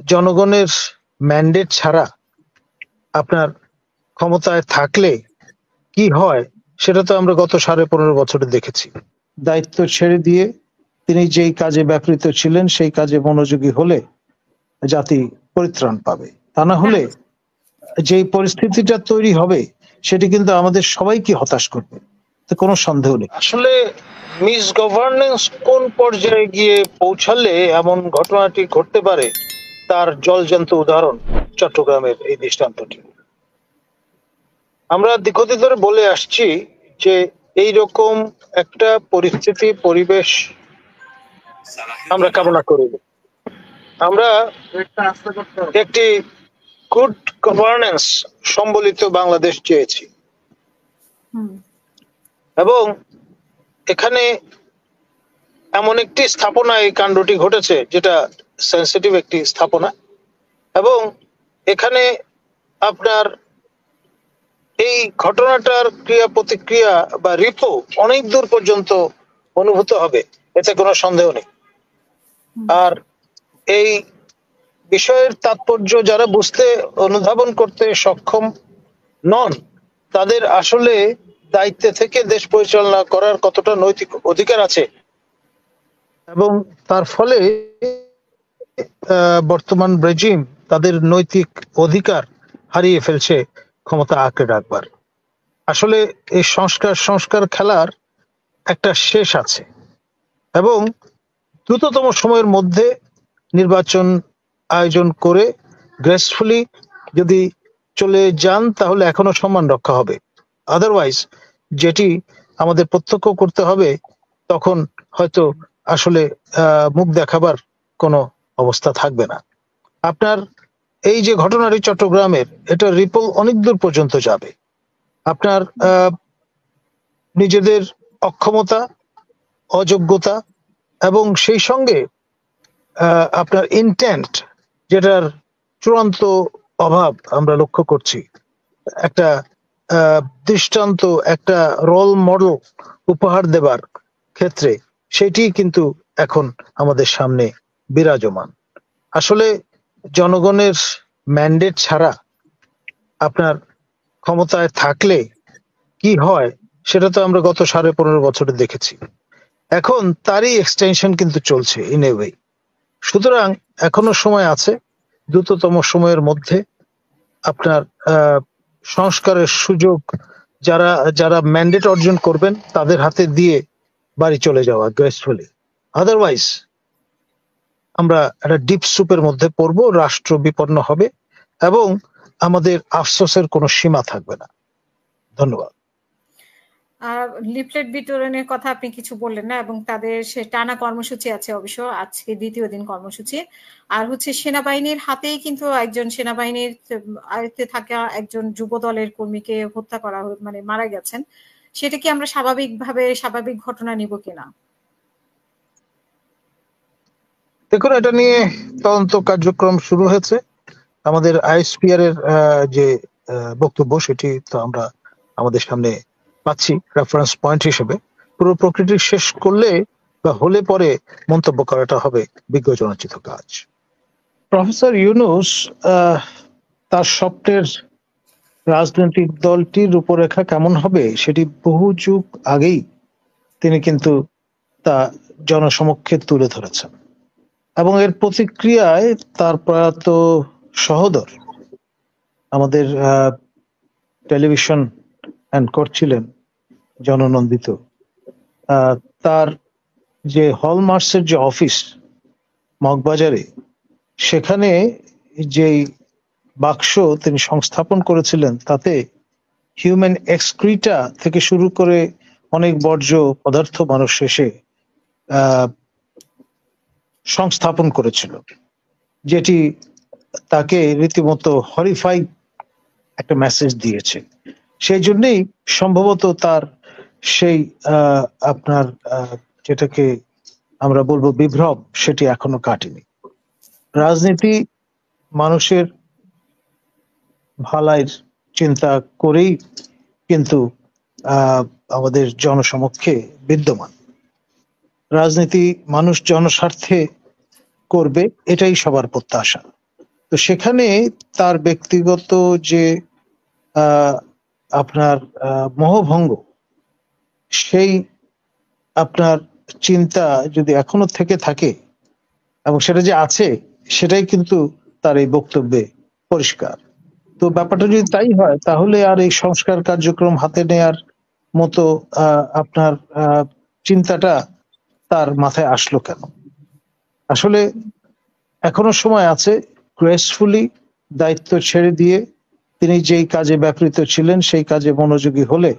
জনগণের ম্যান্ডেট ছাড়া আপনার ক্ষমতায় থাকলে কি হয় সেটা তো আমরা গত 15.5 বছরে দেখেছি। দায়িত্ব ছেড়ে দিয়ে তিনি যেই কাজে ব্যাপৃত ছিলেন সেই কাজে মনোযোগী হলে জাতি পরিত্রাণ পাবে, তা না হলে যেই পরিস্থিতিটা তৈরি হবে সেটি কিন্তু আমাদের সবাইকে হতাশ করবে, তো কোনো সন্দেহ নেই। আসলে মিস গভর্নেন্স কোন পর্যায়ে গিয়ে পৌঁছালে এমন ঘটনাটি ঘটতে পারে তার জলজ্যান্ত উদাহরণ চট্টগ্রামের এই দৃষ্টান্তটি। আমরা দীর্ঘদিন ধরে বলে আসছি যে এই রকম একটা পরিস্থিতি পরিবেশ আমরা কামনা করি। আমরা একটি গুড গভর্নেন্স সম্বলিত বাংলাদেশ চেয়েছি এবং এখানে এমন একটি স্থাপনা এই কাণ্ডটি ঘটেছে যেটা সেন্সিটিভ একটি স্থাপনা এবং এখানে আপনার এই ঘটনাটার ক্রিয়া প্রতিক্রিয়া বা রিপো অনেক দূর পর্যন্ত অনুভূত হবে, এতে কোনো সন্দেহ নেই। আর এই বিষয়ের তাৎপর্য যারা বুঝতে অনুধাবন করতে সক্ষম নন তাদের আসলে দায়িত্বে থেকে দেশ পরিচালনা করার কতটা নৈতিক অধিকার আছে এবং তার ফলে বর্তমান রেজিম তাদের নৈতিক অধিকার হারিয়ে ফেলছে ক্ষমতা আঁকড়ে রাখবার। আসলে এই সংস্কার খেলার একটা শেষ আছে এবং দ্রুততম সময়ের মধ্যে নির্বাচন আয়োজন করে গ্রেসফুলি যদি চলে যান তাহলে এখনো সম্মান রক্ষা হবে। আদারওয়াইজ যেটি আমাদের প্রত্যক্ষ করতে হবে তখন হয়তো আসলে মুখ দেখাবার কোনো অবস্থা থাকবে না। আপনার এই যে ঘটনাটি চট্টগ্রামের, এটা রিপল অনেক দূর পর্যন্ত যাবে। আপনার নিজেদের অক্ষমতা, অযোগ্যতা এবং সেই সঙ্গে আপনার ইন্টেন্ট যেটার চূড়ান্ত অভাব আমরা লক্ষ্য করছি। একটা দৃষ্টান্ত, একটা রোল মডেল উপহার দেবার ক্ষেত্রে সেটি কিন্তু এখন আমাদের সামনে বিরাজমান। আসলে জনগণের ম্যান্ডেট ছাড়া আপনার ক্ষমতায় থাকলে কি হয় সেটা তো আমরা গত 15.5 বছরে দেখেছি। এখন তারই এক্সটেনশন কিন্তু চলছে ইন এ ওয়ে। সুতরাং এখনো সময় আছে, দ্রুততম সময়ের মধ্যে আপনার সংস্কারের সুযোগ যারা যারা ম্যান্ডেট অর্জন করবেন তাদের হাতে দিয়ে বাড়ি চলে যাওয়া গ্রেসফুলি। আদারওয়াইজ আমরা একটা ডিপ সুপের মধ্যে পড়বো, রাষ্ট্র বিপন্ন হবে এবং আমাদের আফসোসের কোনো সীমা থাকবে না। ধন্যবাদ। লিফলেট বিতরণের কথা আপনি কিছু বললেন না এবং তাদের সে টানা কর্মসূচি আছে, অবশ্য আজকে দ্বিতীয় দিন কর্মসূচি। আর হচ্ছে সেনাবাহিনীর হাতেই কিন্তু একজন সেনাবাহিনীর আয়ত্তে থাকা একজন যুব দলের কর্মীকে হত্যা করা মানে মারা গেছেন, সেটা কি আমরা স্বাভাবিক ঘটনা নিব কিনা? দেখুন, এটা নিয়ে তদন্ত কার্যক্রম শুরু হয়েছে। আমাদের আইএসপিআর এর যে বক্তব্য সেটি তো আমরা আমাদের সামনে পাচ্ছি রেফারেন্স পয়েন্ট হিসেবে। পুরো প্রকৃতি শেষ করলে বা হলে পরে মন্তব্য করাটা হবে বিজ্ঞজনোচিত কাজ। প্রফেসর ইউনূস তার স্বপ্নের রাজনৈতিক দলটির রূপরেখা কেমন হবে সেটি বহু যুগ আগেই তিনি কিন্তু তা জনসমক্ষে তুলে ধরেছেন এবং এর প্রতিক্রিয়ায় তার প্রয়াত সহোদর আমাদের টেলিভিশন অ্যাঙ্কর ছিলেন জননন্দিত, তার যে হলমার্কসের যে অফিস মগবাজারে, সেখানে যেই বাক্স তিনি সংস্থাপন করেছিলেন তাতে হিউম্যান এক্সক্রিটা থেকে শুরু করে অনেক বর্জ্য পদার্থ মানুষ এসে সংস্থাপন করেছিল, যেটি তাকে রীতিমতো হরিফাই একটা মেসেজ দিয়েছে। সেই জন্যই সম্ভবত তার সেই আপনার যেটাকে আমরা বলবো বিভ্রম, সেটি এখনো কাটেনি। রাজনীতি মানুষের ভালাইয়ের চিন্তা করেই কিন্তু আমাদের জনসমক্ষে বিদ্যমান। রাজনীতি মানুষ জনস্বার্থে করবে, এটাই সবার প্রত্যাশা। তো সেখানে তার ব্যক্তিগত যে আপনার মোহভঙ্গ, সেই আপনার চিন্তা যদি এখনো থেকে থাকে এবং সেটা যে আছে সেটাই কিন্তু তার এই বক্তব্যে পরিষ্কার। তো ব্যাপারটা যদি তাই হয় তাহলে আর এই সংস্কার কার্যক্রম হাতে নেয়ার মতো আপনার চিন্তাটা তার মাথায় আসলো কেন? আসলে এখনো সময় আছে গ্রেসফুলি দায়িত্ব ছেড়ে দিয়ে তিনি যেই কাজে ব্যাপৃত ছিলেন সেই কাজে মনোযোগী হলে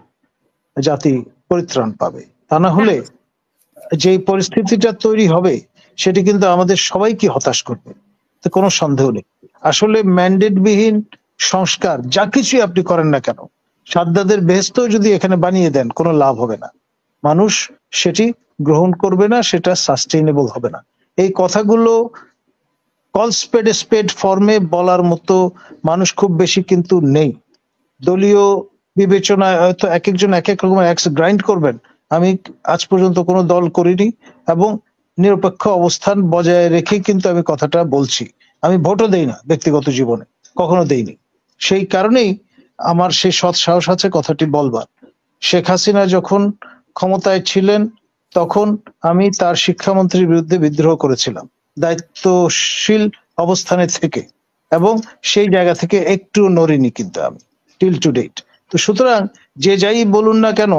জাতি পরিত্রাণ পাবে। তা না হলে যেই পরিস্থিতিটা তৈরি হবে সেটি কিন্তু আমাদের সবাইকে হতাশ করবে, তো কোনো সন্দেহ নেই। আসলে ম্যান্ডেটবিহীন সংস্কার যা কিছুই আপনি করেন না কেন, সাদ্দাদের বেহেশত যদি এখানে বানিয়ে দেন কোনো লাভ হবে না, মানুষ সেটি গ্রহণ করবে না, সেটা সাস্টেইনেবল হবে না। এই কথাগুলো কল স্পেড স্পেড ফর্মে বলার মতো মানুষ খুব বেশি কিন্তু নেই। দলীয় বিবেচনায় হয়তো এক একজন এক এক রকমের অ্যাক্স গ্রাইন্ড করবেন। আমি আজ পর্যন্ত কোনো দল করিনি এবং নিরপেক্ষ অবস্থান বজায় রেখে কিন্তু আমি কথাটা বলছি। আমি ভোটও দেই না ব্যক্তিগত জীবনে, কখনো দেইনি। সেই কারণেই আমার সেই সৎ সাহস আছে কথাটি বলবার। শেখ হাসিনা যখন ক্ষমতায় ছিলেন তখন আমি তার শিক্ষামন্ত্রীর বিরুদ্ধে বিদ্রোহ করেছিলাম দায়িত্বশীল অবস্থানে থেকে, এবং সেই জায়গা থেকে একটু নড়িনি কিন্তু আমি টিল টু ডেট। তো সুতরাং যে যাই বলুন না কেন,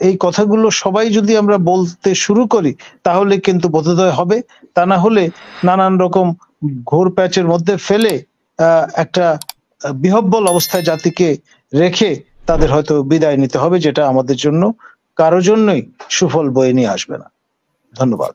এই কথাগুলো সবাই যদি আমরা বলতে শুরু করি তাহলে কিন্তু বোধোদয় হবে। তা না হলে নানান রকম ঘোর প্যাচের মধ্যে ফেলে একটা বিহব্বল অবস্থায় জাতিকে রেখে তাদের হয়তো বিদায় নিতে হবে, যেটা আমাদের জন্য কারো জন্যই সুফল বয়ে নিয়ে আসবে না। ধন্যবাদ।